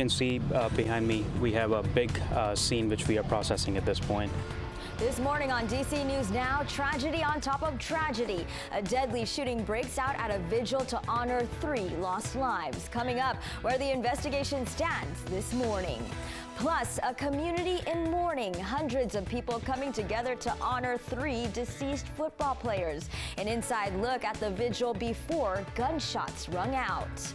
can see behind me, we have a big scene which we are processing at this point. This morning on DC News Now, tragedy on top of tragedy. A deadly shooting breaks out at a vigil to honor 3 lost lives. Coming up, where the investigation stands this morning. Plus, a community in mourning. Hundreds of people coming together to honor 3 deceased football players. An inside look at the vigil before gunshots rung out.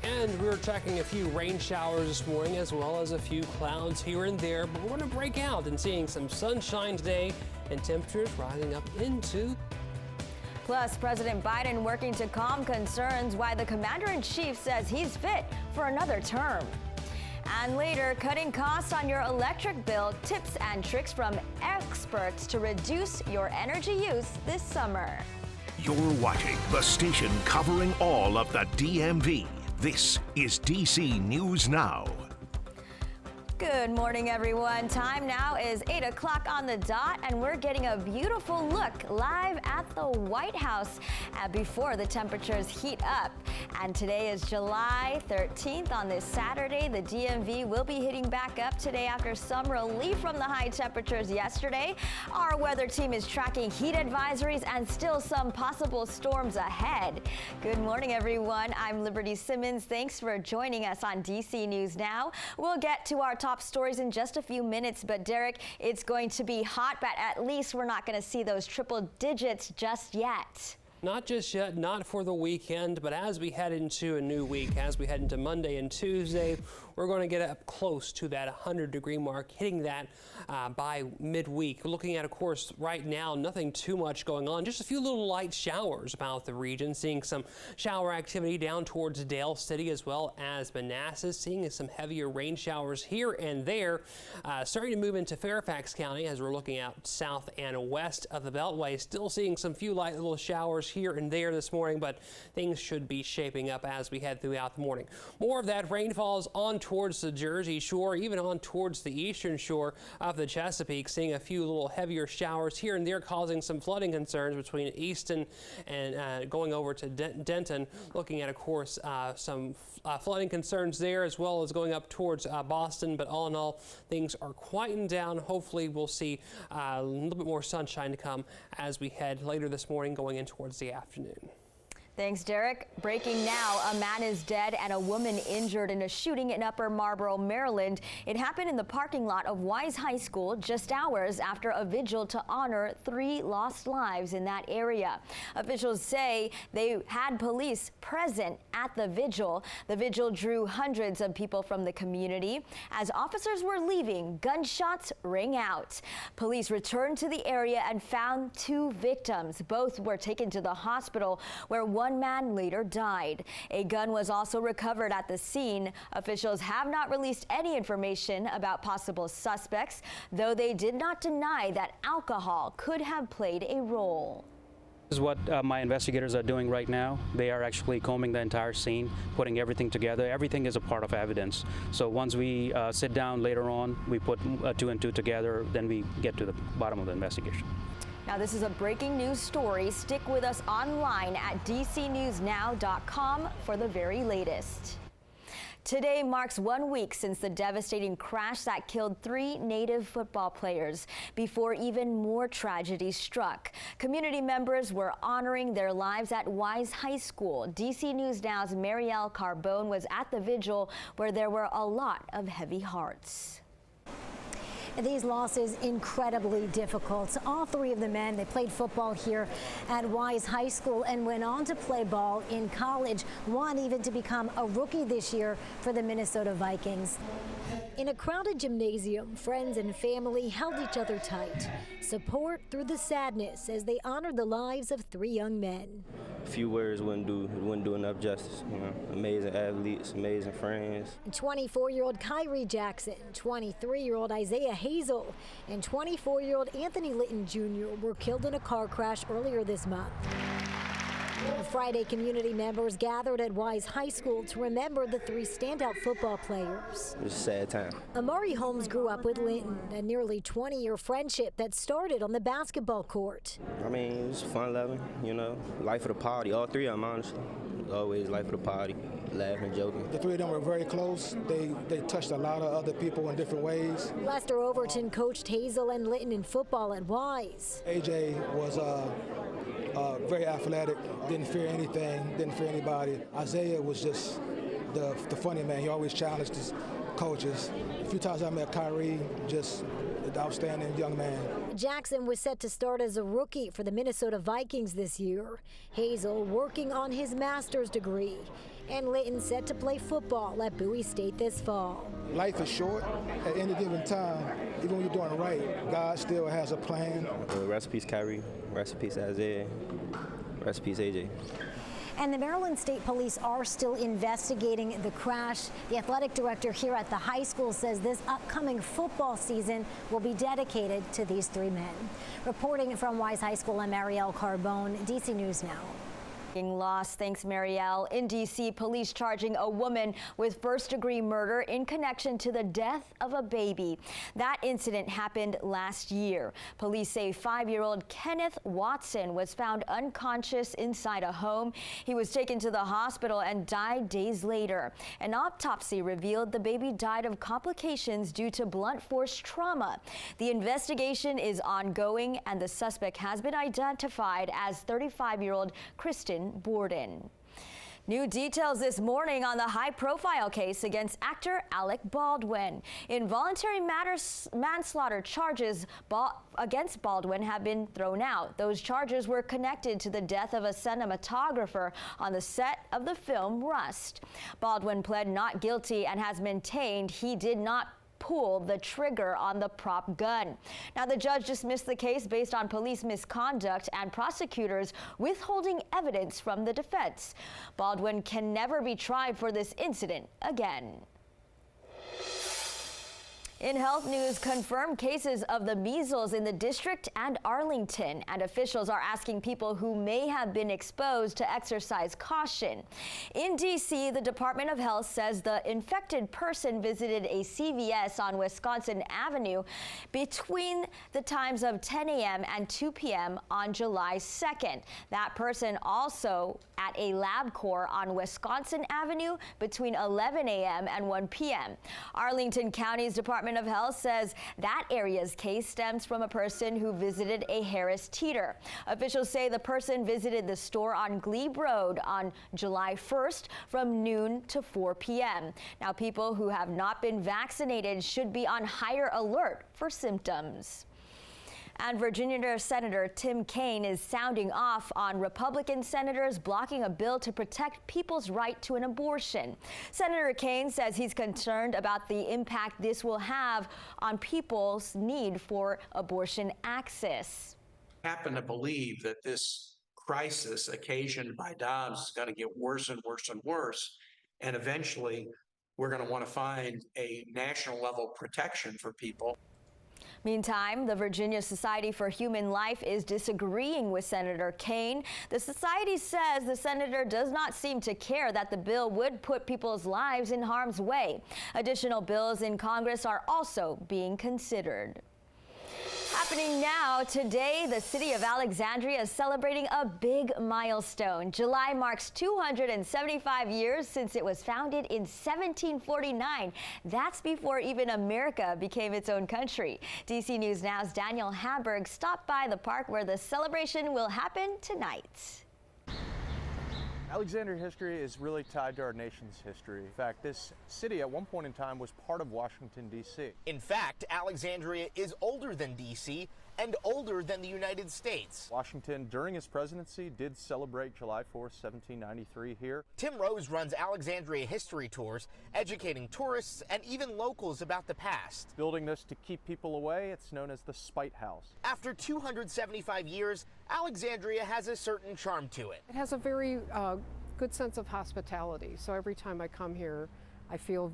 And we're tracking a few rain showers this morning, as well as a few clouds here and there. But we're going to break out and seeing some sunshine today and temperatures rising up into. Plus, President Biden working to calm concerns why the commander-in-chief says he's fit for another term. And later, cutting costs on your electric bill, tips and tricks from experts to reduce your energy use this summer. You're watching the station covering all of the DMV. This is DC News Now. Good morning, everyone. Time now is 8 o'clock on the dot, and we're getting a beautiful look live at the White House before the temperatures heat up. And today is July 13th. On this Saturday, the DMV will be hitting back up today after some relief from the high temperatures yesterday. Our weather team is tracking heat advisories and still some possible storms ahead. Good morning, everyone. I'm Liberty Simmons. Thanks for joining us on DC News Now. We'll get to our top stories in just a few minutes, but Derek, it's going to be hot, but at least we're not going to see those triple digits just yet. Not just yet, not for the weekend, but as we head into a new week, as we head into Monday and Tuesday, we're going to get up close to that 100-degree mark, hitting that by midweek. Looking at, of course, right now, nothing too much going on, just a few little light showers about the region, seeing some shower activity down towards Dale City as well as Manassas, seeing some heavier rain showers here and there, starting to move into Fairfax County as we're looking out south and west of the Beltway. Still seeing some few light little showers here and there this morning, but things should be shaping up as we head throughout the morning. More of that rainfall is on towards the Jersey Shore, even on towards the eastern shore of the Chesapeake, seeing a few little heavier showers here and there, causing some flooding concerns between Easton and going over to Denton. Looking at, of course, some flooding concerns there, as well as going up towards Boston. But all in all, things are quieting down. Hopefully we'll see a little bit more sunshine to come as we head later this morning, going in towards the afternoon. Thanks, Derek. Breaking now, a man is dead and a woman injured in a shooting in Upper Marlboro, Maryland. It happened in the parking lot of Wise High School just hours after a vigil to honor 3 lost lives in that area. Officials say they had police present at the vigil. The vigil drew hundreds of people from the community. As officers were leaving, gunshots rang out. Police returned to the area and found 2 victims. Both were taken to the hospital, where one man later died. A gun was also recovered at the scene. Officials have not released any information about possible suspects, though they did not deny that alcohol could have played a role. This is what my investigators are doing right now. They are actually combing the entire scene, putting everything together. Everything is a part of evidence. So once we sit down later on, we put 2 and 2 together, then we get to the bottom of the investigation. Now, this is a breaking news story. Stick with us online at dcnewsnow.com for the very latest. Today marks 1 week since the devastating crash that killed 3 Native football players before even more tragedy struck. Community members were honoring their lives at Wise High School. DC News Now's Marielle Carbone was at the vigil, where there were a lot of heavy hearts. These losses incredibly difficult. All 3 of the men, they played football here at Wise High School and went on to play ball in college, one even to become a rookie this year for the Minnesota Vikings. In a crowded gymnasium, friends and family held each other tight. Support through the sadness as they honored the lives of 3 young men. A few words wouldn't do enough justice. You know, amazing athletes, amazing friends. 24-year-old Kyrie Jackson, 23-year-old Isaiah Hazel, and 24-year-old Anthony Litton Jr. were killed in a car crash earlier this month. Friday, community members gathered at Wise High School to remember the 3 standout football players. It was a sad time. Amari Holmes grew up with Linton, a nearly 20-year friendship that started on the basketball court. I mean, it was fun loving, you know, life of the party. All 3 of them, honestly. Always life of the party, laughing, joking. The 3 of them were very close. They touched a lot of other people in different ways. Lester Overton coached Hazel and Linton in football at Wise. AJ was very athletic, didn't fear anything, didn't fear anybody. Isaiah was just the funny man. He always challenged his coaches. A few times I met Kyrie, just an outstanding young man. Jackson was set to start as a rookie for the Minnesota Vikings this year. Hazel working on his master's degree. And Linton set to play football at Bowie State this fall. Life is short. At any given time, even when you're doing it right, God still has a plan. Rest in peace, Kyrie. Rest in peace, Isaiah. Rest in peace, AJ. And the Maryland State Police are still investigating the crash. The athletic director here at the high school says this upcoming football season will be dedicated to these 3 men. Reporting from Wise High School, I'm Marielle Carbone, DC News Now. Lost. Thanks, Marielle. In D.C., police charging a woman with first-degree murder in connection to the death of a baby. That incident happened last year. Police say 5-year-old Kenneth Watson was found unconscious inside a home. He was taken to the hospital and died days later. An autopsy revealed the baby died of complications due to blunt force trauma. The investigation is ongoing, and the suspect has been identified as 35-year-old Kristen Borden. New details this morning on the high-profile case against actor Alec Baldwin. Involuntary manslaughter charges against Baldwin have been thrown out. Those charges were connected to the death of a cinematographer on the set of the film Rust. Baldwin pled not guilty and has maintained he did not pull the trigger on the prop gun. Now, the judge dismissed the case based on police misconduct and prosecutors withholding evidence from the defense. Baldwin can never be tried for this incident again. In health news, confirmed cases of the measles in the district and Arlington, and officials are asking people who may have been exposed to exercise caution. In D.C., the Department of Health says the infected person visited a CVS on Wisconsin Avenue between the times of 10 a.m. and 2 p.m. on July 2nd. That person also at a LabCorp on Wisconsin Avenue between 11 a.m. and 1 p.m. Arlington County's Department of Health says that area's case stems from a person who visited a Harris Teeter. Officials say the person visited the store on Glebe Road on July 1st from noon to 4 p.m. Now, people who have not been vaccinated should be on higher alert for symptoms. And Virginia Senator Tim Kaine is sounding off on Republican senators blocking a bill to protect people's right to an abortion. Senator Kaine says he's concerned about the impact this will have on people's need for abortion access. I happen to believe that this crisis occasioned by Dobbs is going to get worse and worse and worse, and eventually we're going to want to find a national level protection for people. Meantime, the Virginia Society for Human Life is disagreeing with Senator Kaine. The society says the senator does not seem to care that the bill would put people's lives in harm's way. Additional bills in Congress are also being considered. Happening now, today, the city of Alexandria is celebrating a big milestone. July marks 275 years since it was founded in 1749. That's before even America became its own country. DC News Now's Daniel Hamburg stopped by the park where the celebration will happen tonight. Alexandria history is really tied to our nation's history. In fact, this city at one point in time was part of Washington, D.C. In fact, Alexandria is older than D.C. and older than the United States. Washington, during his presidency, did celebrate July 4th, 1793 here. Tim Rose runs Alexandria history tours, educating tourists and even locals about the past. Building this to keep people away, it's known as the Spite House. After 275 years, Alexandria has a certain charm to it. It has a very good sense of hospitality. So every time I come here, I feel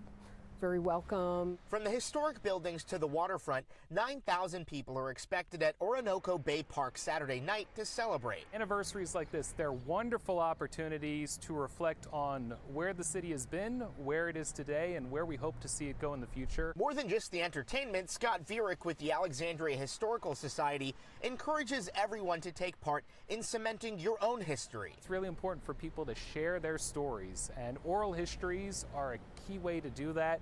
very welcome. From the historic buildings to the waterfront, 9,000 people are expected at Orinoco Bay Park Saturday night to celebrate. Anniversaries like this, they're wonderful opportunities to reflect on where the city has been, where it is today, and where we hope to see it go in the future. More than just the entertainment, Scott Vierick with the Alexandria Historical Society encourages everyone to take part in cementing your own history. It's really important for people to share their stories, and oral histories are a key way to do that.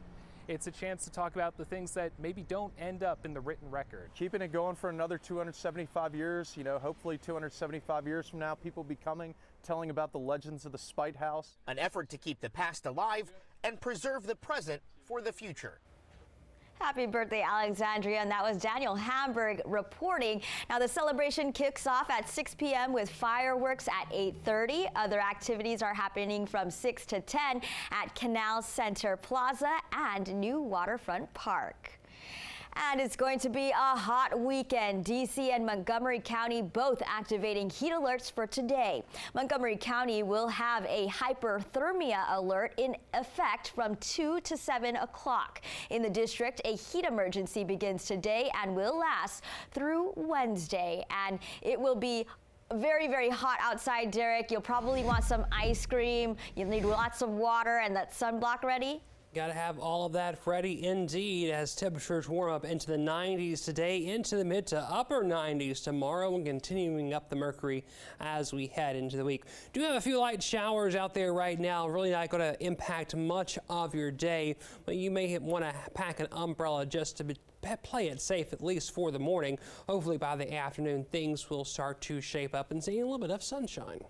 It's a chance to talk about the things that maybe don't end up in the written record. Keeping it going for another 275 years, hopefully 275 years from now, people will be coming, telling about the legends of the Spite House. An effort to keep the past alive and preserve the present for the future. Happy birthday, Alexandria. And that was Daniel Hamburg reporting. Now, the celebration kicks off at 6 p.m. with fireworks at 8:30. Other activities are happening from 6 to 10 at Canal Center Plaza and New Waterfront Park. And it's going to be a hot weekend. D.C. and Montgomery County both activating heat alerts for today. Montgomery County will have a hyperthermia alert in effect from 2 to 7 o'clock. In the district, a heat emergency begins today and will last through Wednesday. And it will be very, very hot outside, Derek. You'll probably want some ice cream. You'll need lots of water and that sunblock ready. Got to have all of that ready indeed as temperatures warm up into the 90s today, into the mid to upper 90s tomorrow, and continuing up the mercury as we head into the week. Do have a few light showers out there right now, really not going to impact much of your day, but you may want to pack an umbrella just to play it safe, at least for the morning. Hopefully by the afternoon, things will start to shape up and see a little bit of sunshine.